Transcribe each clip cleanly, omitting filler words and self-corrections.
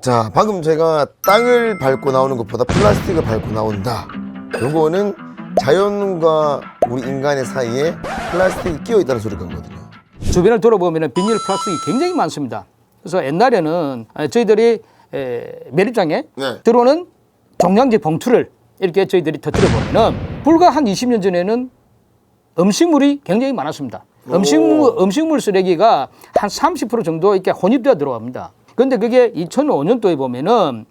자, 방금 제가 땅을 밟고 나오는 것보다 플라스틱을 밟고 나온다. 요거는 자연과 우리 인간의 사이에 플라스틱이 끼어 있다는 소리가 거든요. 주변을 돌아보면 비닐 플라스틱이 굉장히 많습니다. 그래서 옛날에는 저희들이 매립장에 네. 들어오는 종량제 봉투를 이렇게 저희들이 터뜨려 보면은 불과 한 20년 전에는 음식물이 굉장히 많았습니다. 음식물 쓰레기가 한 30% 정도 이렇게 혼입되어 들어갑니다. 그런데 그게 2005년도에 보면은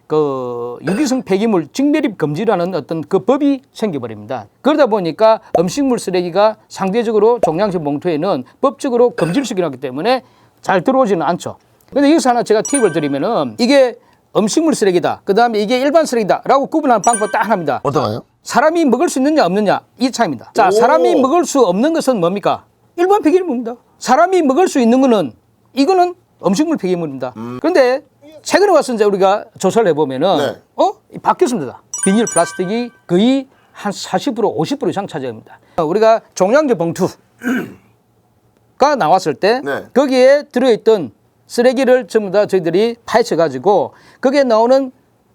그 유기성 폐기물 직매립 금지라는 어떤 그 법이 생겨버립니다. 그러다 보니까 음식물 쓰레기가 상대적으로 종량제 봉투에는 법적으로 금지를 시켜놨기 때문에 잘 들어오지는 않죠. 그런데 여기서 하나 제가 팁을 드리면은 이게 음식물 쓰레기다, 그 다음에 이게 일반 쓰레기다라고 구분하는 방법 딱 하나입니다. 어떤가요? 사람이 먹을 수 있느냐 없느냐 이 차이입니다. 자, 사람이 먹을 수 없는 것은 뭡니까? 일반 폐기물입니다. 사람이 먹을 수 있는 거는 이거는 음식물 폐기물입니다. 그런데 최근에 와서 이제 우리가 조사를 해보면은 바뀌었습니다. 비닐 플라스틱이 거의 한 40% 50% 이상 차지합니다. 우리가 종량제 봉투가 나왔을 때 거기에 들어있던 쓰레기를 전부 다 저희들이 파헤쳐 가지고 거기에 나오는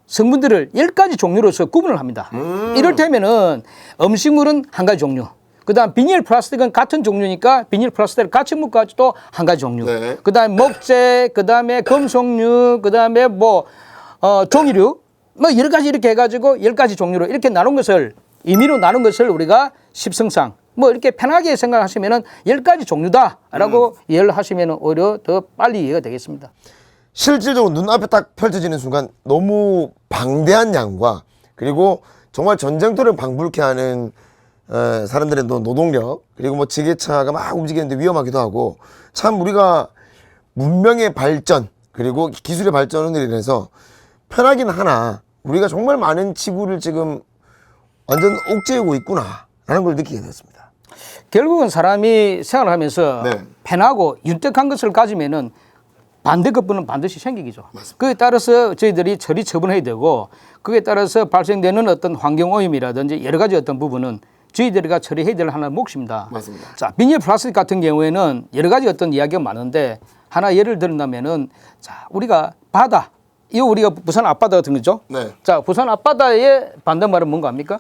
성분들을 10가지 종류로서 구분을 합니다. 이를테면은 음식물은 한 가지 종류, 그다음 비닐 플라스틱은 같은 종류니까 비닐 플라스틱을 같이 묶어가지고 또 한 가지 종류. 그다음에 목재, 그다음에 금속류, 그다음에 종이류, 여러 가지 이렇게 해가지고 10가지 종류로 이렇게 나눈 것을 임의로 나눈 것을 우리가 십성상 이렇게 편하게 생각하시면은 10가지 종류다라고 이해를 하시면은 오히려 더 빨리 이해가 되겠습니다. 실질적으로 눈앞에 딱 펼쳐지는 순간 너무 방대한 양과 그리고 정말 전쟁터를 방불케 하는 사람들의 노동력 그리고 지게차가 막 움직이는데 위험하기도 하고 참 우리가 문명의 발전 그리고 기술의 발전으로 인해서 편하긴 하나 우리가 정말 많은 지구를 지금 완전 옥죄이고 있구나 라는 걸 느끼게 됐습니다. 결국은 사람이 생활하면서 편하고 윤택한 것을 가지면은 반대급부는 반드시 생기기죠. 그에 따라서 저희들이 처리 처분해야 되고 그에 따라서 발생되는 어떤 환경오염이라든지 여러 가지 어떤 부분은 저희들이가 처리해야 될 하나의 몫입니다. 맞습니다. 자, 비닐 플라스틱 같은 경우에는 여러 가지 어떤 이야기가 많은데 하나 예를 들자면은 자, 우리가 바다, 이거 우리가 부산 앞바다 같은 거죠? 자, 부산 앞바다의 반대말은 뭔가 합니까?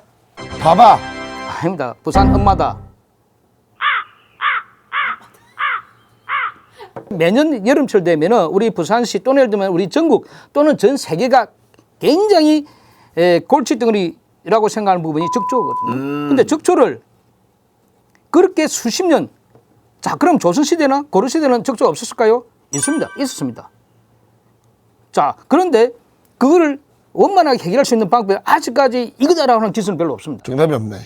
봐봐. 아닙니다. 부산 엄마다. 매년 여름철 되면은 우리 부산시 또는 예를 들면 우리 전국 또는 전 세계가 굉장히 골칫덩어리라고 생각하는 부분이 적조거든요. 근데 적조를 그렇게 수십 년, 자, 그럼 조선시대나 고려시대는 적조가 없었을까요? 있습니다. 있었습니다. 자, 그런데 그거를 원만하게 해결할 수 있는 방법이 아직까지 이거다라고 하는 기술은 별로 없습니다. 정답이 없네.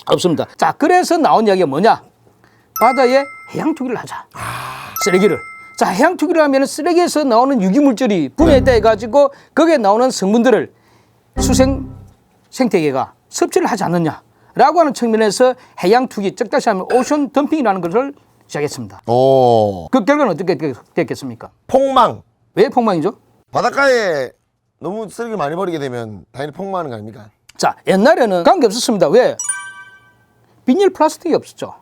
없습니다. 자, 그래서 나온 이야기가 뭐냐? 바다에 해양 투기를 하자. 쓰레기를. 자, 해양 투기를 하면 쓰레기에서 나오는 유기물질이 분해돼 가지고 거기에 나오는 성분들을 수생 생태계가 섭취를 하지 않느냐라고 하는 측면에서 해양 투기, 즉 다시 하면 오션 덤핑이라는 것을 시작했습니다. 그 결과는 어떻게 됐겠습니까? 폭망. 왜 폭망이죠? 바닷가에 너무 쓰레기를 많이 버리게 되면 당연히 폭망하는 거 아닙니까? 자, 옛날에는 관계 없었습니다. 왜? 비닐 플라스틱이 없었죠.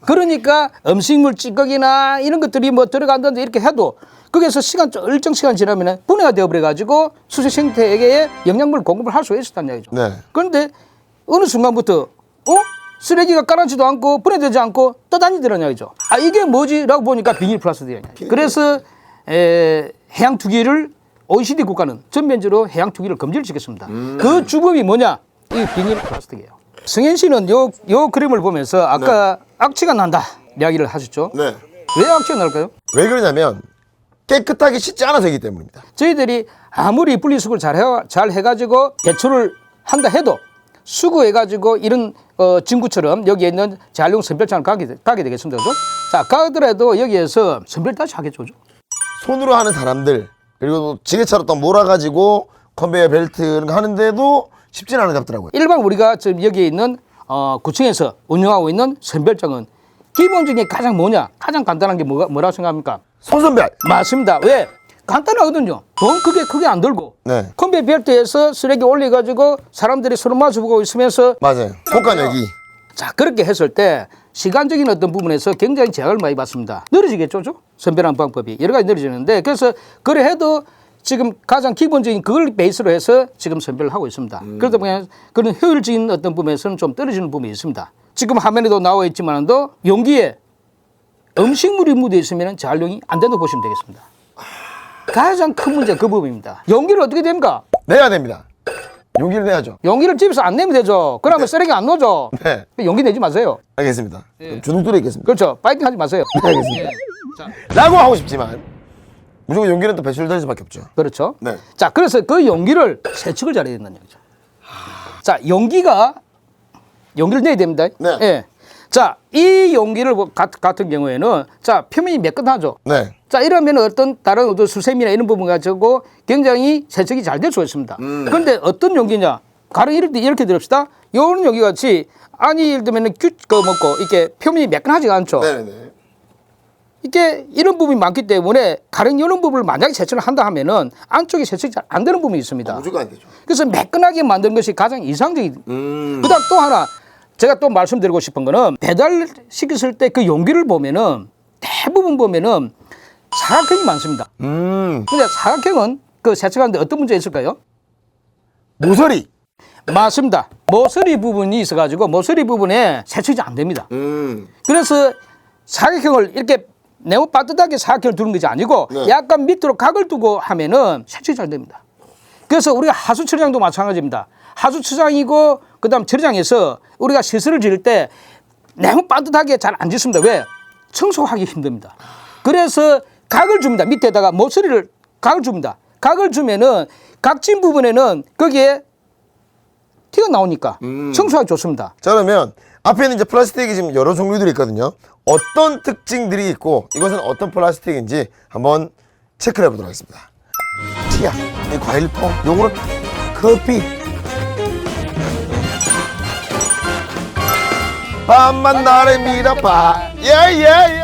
그러니까 음식물 찌꺼기나 이런 것들이 들어간다든지 이렇게 해도 거기에서 일정 시간 지나면 분해가 되어버려가지고 수세 생태계에 영양분을 공급을 할 수가 있었다는 얘기죠. 그런데 어느 순간부터 쓰레기가 가라앉지도 않고 분해되지 않고 떠다니더라는 얘기죠. 아, 이게 뭐지? 라고 보니까 비닐 플라스틱이에요. 그래서 해양 투기를 OECD 국가는 전면적으로 해양 투기를 금지를 시켰습니다. 그 주범이 뭐냐? 이 비닐 플라스틱이에요. 승현 씨는 요 그림을 보면서 아까 악취가 난다 이야기를 하셨죠? 왜 악취가 날까요? 왜 그러냐면 깨끗하게 씻지 않아서이기 때문입니다. 저희들이 아무리 분리수거를 잘 해가지고 배출을 한다 해도 수거해가지고 이런 진구처럼 여기에 있는 재활용 선별장을 가게 되겠습니다. 그죠? 자, 가더라도 여기에서 선별 다시 하겠죠. 손으로 하는 사람들 그리고 또 지게차로 또 몰아가지고 컨베이어 벨트 하는데도 쉽지는 않은 잡더라고요. 일반 우리가 지금 여기에 있는 구청에서 운영하고 있는 선별장은 기본적인 가장 뭐냐? 가장 간단한 게 뭐라고 생각합니까? 손선별. 맞습니다. 왜? 간단하거든요. 돈 크게 안 들고 컨베이어 벨트에서 쓰레기 올려가지고 사람들이 서로 마주보고 있으면서 맞아요. 촉감내기. 자, 그렇게 했을 때 시간적인 어떤 부분에서 굉장히 제약을 많이 받습니다. 늘어지겠죠, 선별하는 방법이 여러 가지 늘어지는데 그래서 그래 해도 지금 가장 기본적인 그걸 베이스로 해서 지금 선별을 하고 있습니다. 그러다 보면 그런 효율적인 어떤 부분에서는 좀 떨어지는 부분이 있습니다. 지금 화면에도 나와 있지만도 용기에 음식물이 묻어 있으면 재활용이 안 된다고 보시면 되겠습니다. 가장 큰 문제가 그 부분입니다. 용기를 어떻게 됩니까? 내야 됩니다. 용기를 내야죠. 용기를 집에서 안 내면 되죠. 그러면 쓰레기 안 넣어줘. 네. 용기 내지 마세요. 알겠습니다. 그럼 주눅들어 있겠습니다. 그렇죠. 파이팅 하지 마세요. 네, 알겠습니다. 자, 라고 하고 싶지만 무조건 용기는 또 배출될 수밖에 없죠. 그렇죠. 네. 자, 그래서 그 용기를 세척을 잘해야 된다는 얘기죠. 자, 용기를 내야 됩니다. 네. 예. 자, 이 용기를 같은 경우에는 자, 표면이 매끈하죠. 네. 자, 이러면 어떤 다른 어떤 수세미나 이런 부분 가지고 굉장히 세척이 잘 될 수 있습니다. 그런데 어떤 용기냐? 가령 이렇게 들읍시다. 요런 용기 같이 아니 예를 들면 먹고 이렇게 표면이 매끈하지가 않죠. 네네. 이게 이런 부분이 많기 때문에 가령 이런 부분을 만약에 세척을 한다 하면은 안쪽에 세척이 잘 안 되는 부분이 있습니다. 무조건 안 되죠. 그래서 매끈하게 만드는 것이 가장 이상적인. 그다음 또 하나 제가 또 말씀드리고 싶은 거는 배달시켰을 때 그 용기를 보면은 대부분 보면은 사각형이 많습니다. 근데 사각형은 그 세척하는데 어떤 문제가 있을까요? 모서리. 맞습니다. 모서리 부분이 있어가지고 모서리 부분에 세척이 안 됩니다. 그래서 사각형을 이렇게 너무 빠듯하게 사각형을 두는 것이 아니고 네. 약간 밑으로 각을 두고 하면은 세척이 잘 됩니다. 그래서 우리가 하수 처리장도 마찬가지입니다. 하수 처리장이고 그다음 처리장에서 우리가 시설을 지을 때 너무 빠듯하게 잘 안 짓습니다. 왜? 청소하기 힘듭니다. 그래서 각을 줍니다. 밑에다가 모서리를 각을 줍니다. 각을 주면은 각진 부분에는 거기에 티가 나오니까 청소하기 좋습니다. 자, 그러면 앞에는 이제 플라스틱이 지금 여러 종류들이 있거든요. 어떤 특징들이 있고 이것은 어떤 플라스틱인지 한번 체크를 해보도록 하겠습니다. 치약, 이 과일통, 요거는 커피. 밤만 나를 밀어봐. 예예예.